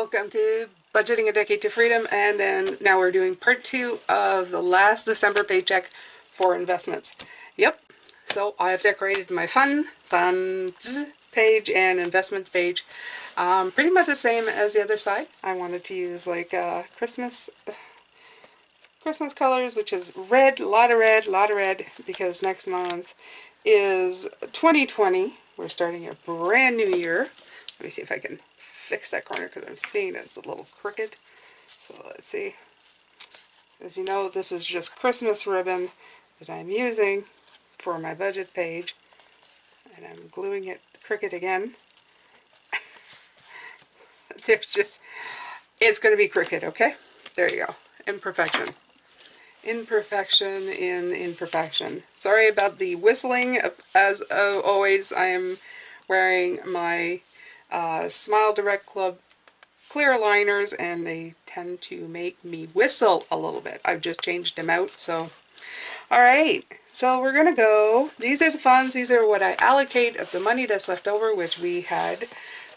Welcome to Budgeting a Decade to Freedom, and then now we're doing part 2 of the last December paycheck for investments. Yep, so I have decorated my funds page and investments page pretty much the same as the other side. I wanted to use like Christmas colors, which is red, a lot of red, because next month is 2020. We're starting a brand new year. Let me see if I can fix that corner because I'm seeing that it's a little crooked. So let's see. As you know, this is just Christmas ribbon that I'm using for my budget page. And I'm gluing it crooked again. It's going to be crooked, okay? There you go. Imperfection. Imperfection in imperfection. Sorry about the whistling. As always, I am wearing my Smile Direct Club clear liners, and they tend to make me whistle a little bit. I've just changed them out. So, alright, so we're gonna go. These are the funds. These are what I allocate of the money that's left over, which we had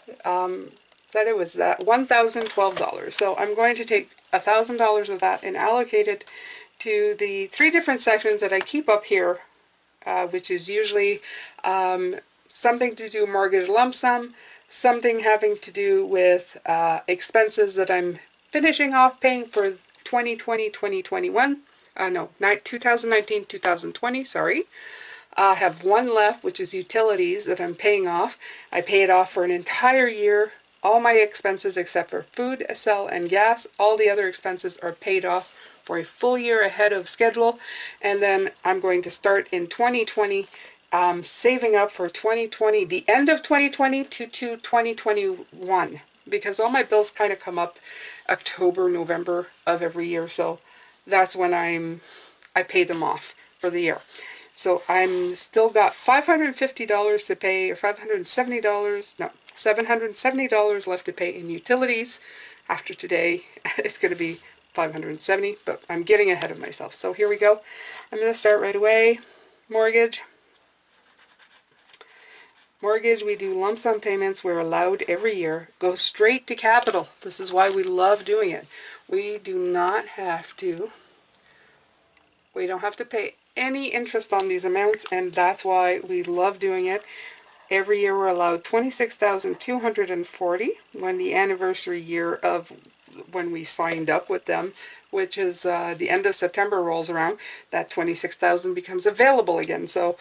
said it was $1,012. So I'm going to take $1,000 of that and allocate it to the 3 different sections that I keep up here, which is usually something to do mortgage lump sum, something having to do with expenses that I'm finishing off paying for 2020, 2021. No, 2019, 2020, sorry. I have one left, which is utilities that I'm paying off. I pay it off for an entire year. All my expenses except for food, cell, and gas. All the other expenses are paid off for a full year ahead of schedule. And then I'm going to start in 2020 saving up for 2020, the end of 2020 to 2021. Because all my bills kind of come up October, November of every year. So that's when I pay them off for the year. So I'm still got $550 to pay, or $570, no, $770 left to pay in utilities. After today, it's going to be $570, but I'm getting ahead of myself. So here we go. I'm going to start right away. Mortgage. Mortgage, we do lump sum payments. We're allowed every year. Go straight to capital. This is why we love doing it. We do not have to, we don't have to pay any interest on these amounts, and that's why we love doing it. Every year we're allowed $26,240 when the anniversary year of when we signed up with them, which is the end of September rolls around, that $26,000 becomes available again. So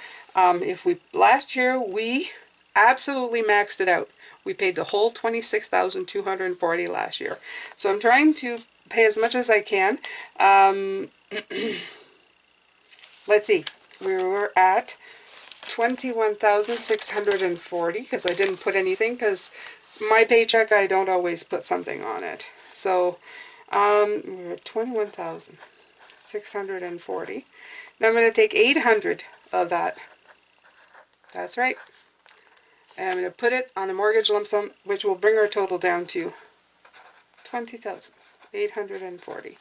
last year we absolutely maxed it out. We paid the whole $26,240 last year. So I'm trying to pay as much as I can. Let's see, we were at $21,640 because I didn't put anything, because my paycheck, I don't always put something on it. So we're at $21,640. Now I'm going to take 800 of that. That's right. And I'm going to put it on a mortgage lump sum, which will bring our total down to $20,840.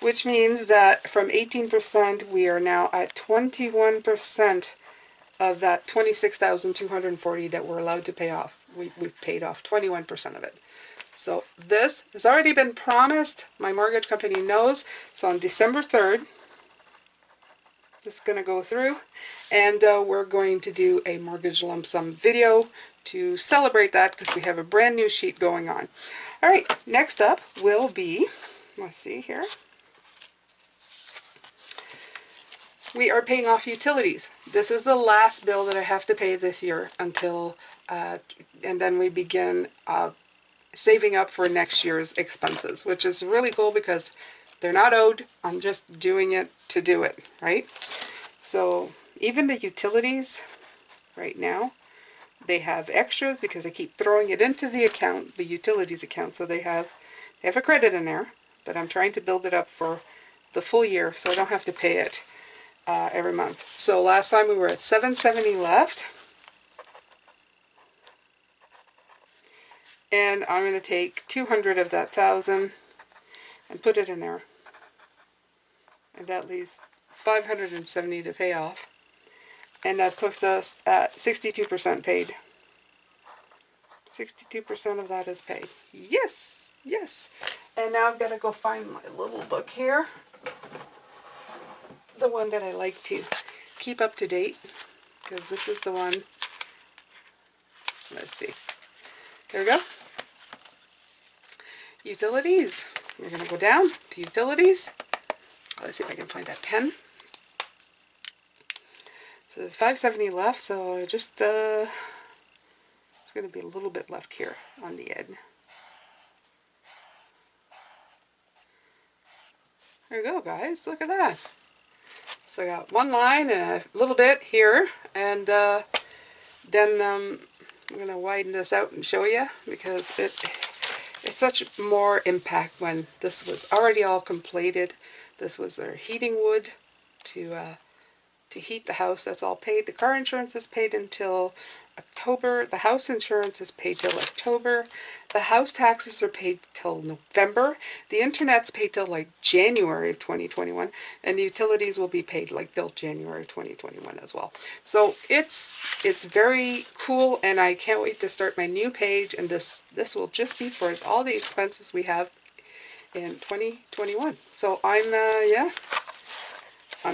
Which means that from 18%, we are now at 21% of that $26,240 that we're allowed to pay off. We've paid off 21% of it. So this has already been promised. My mortgage company knows. So on December 3rd, this is going to go through, and we're going to do a mortgage lump sum video to celebrate that, because we have a brand new sheet going on. All right, next up will be, let's see here. We are paying off utilities. This is the last bill that I have to pay this year until, and then we begin saving up for next year's expenses, which is really cool because they're not owed. I'm just doing it to do it, right? So even the utilities right now, they have extras because I keep throwing it into the account, the utilities account. So they have a credit in there, but I'm trying to build it up for the full year so I don't have to pay it every month. So last time we were at $770 left, and I'm going to take 200 of that 1,000 and put it in there, and that leaves $570 to pay off, and that puts us at 62% paid. 62% of that is paid. Yes! Yes. And now I've got to go find my little book here. The one that I like to keep up to date, because this is the one. Let's see. There we go. Utilities. We're going to go down to utilities. Let's see if I can find that pen. So there's $5.70 left, so just it's going to be a little bit left here on the end. There we go, guys. Look at that. So I got one line and a little bit here, and then I'm going to widen this out and show you, because it's such more impact when this was already all completed. This was their heating wood to heat the house. That's all paid. The car insurance is paid until October. The house insurance is paid till October. The house taxes are paid till November. The internet's paid till like January of 2021, and the utilities will be paid like till January 2021 as well. So it's very cool, and I can't wait to start my new page. And this will just be for all the expenses we have in 2021. So I'm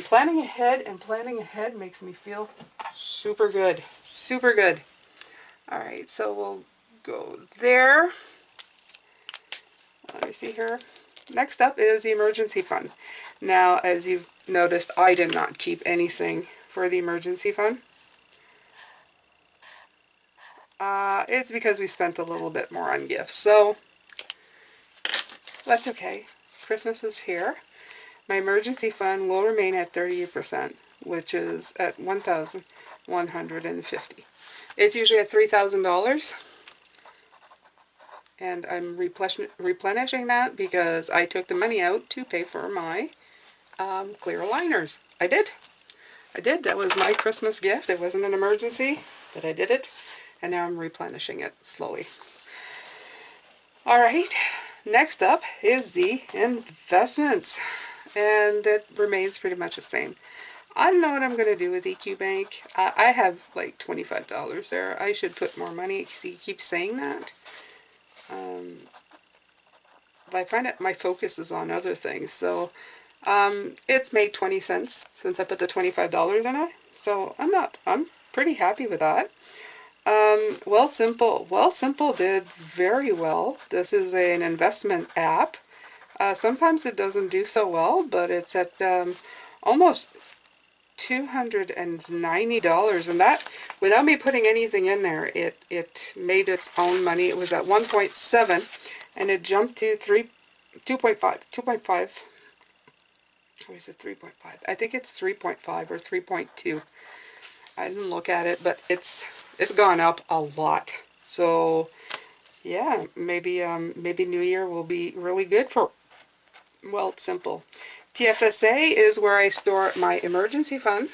planning ahead, and planning ahead makes me feel super good. Super good. Alright, so we'll go there. Let me see here. Next up is the emergency fund. Now, as you've noticed, I did not keep anything for the emergency fund. It's because we spent a little bit more on gifts. So, that's okay. Christmas is here. My emergency fund will remain at 38%, which is at $1,150. It's usually at $3,000, and I'm replenishing that because I took the money out to pay for my clear aligners. I did. That was my Christmas gift. It wasn't an emergency, but I did it, and now I'm replenishing it slowly. All right, next up is the investments. And it remains pretty much the same. I don't know what I'm going to do with EQ Bank. I have like $25 there. I should put more money. See, he keeps saying that. But I find that my focus is on other things. So it's made 20 cents since I put the $25 in it. So I'm pretty happy with that. Wealthsimple did very well. This is an investment app. Sometimes it doesn't do so well, but it's at almost $290, and that, without me putting anything in there, it made its own money. It was at 1.7, and it jumped to 2.5, or is it 3.5? I think it's 3.5 or 3.2. I didn't look at it, but it's gone up a lot. So yeah, maybe New Year will be really good for Wealthsimple. TFSA is where I store my emergency fund.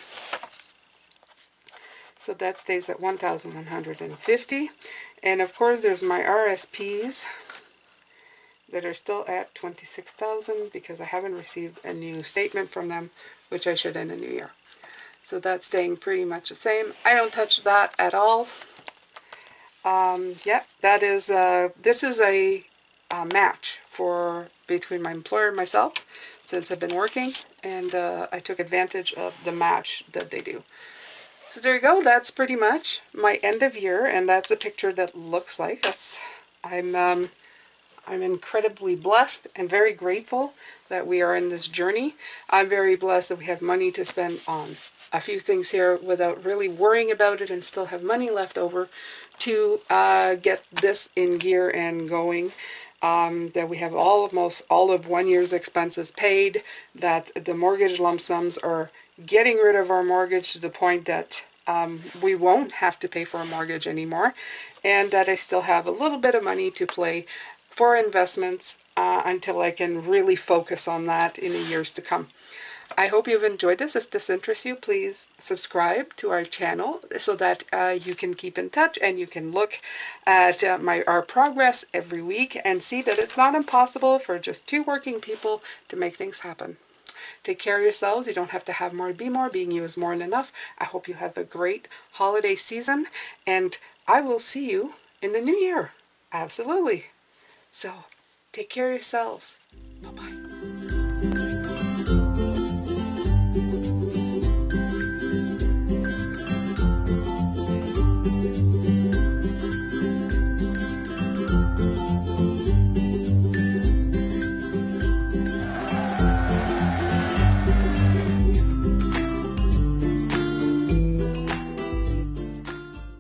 So that stays at $1,150. And of course there's my RSPs that are still at $26,000 because I haven't received a new statement from them, which I should in the new year. So that's staying pretty much the same. I don't touch that at all. Yeah, that is this is a match between my employer and myself since I've been working, and I took advantage of the match that they do. So there you go. That's pretty much my end of year, and that's a picture that looks like. I'm incredibly blessed and very grateful that we are in this journey. I'm very blessed that we have money to spend on a few things here without really worrying about it, and still have money left over to get this in gear and going. That we have almost all of 1 year's expenses paid, that the mortgage lump sums are getting rid of our mortgage to the point that we won't have to pay for a mortgage anymore, and that I still have a little bit of money to play for investments until I can really focus on that in the years to come. I hope you've enjoyed this. If this interests you, please subscribe to our channel so that you can keep in touch, and you can look at our progress every week and see that it's not impossible for just 2 working people to make things happen. Take care of yourselves. You don't have to have more to be more. Being you is more than enough. I hope you have a great holiday season, and I will see you in the new year. Absolutely. So, Take care of yourselves. Bye-bye.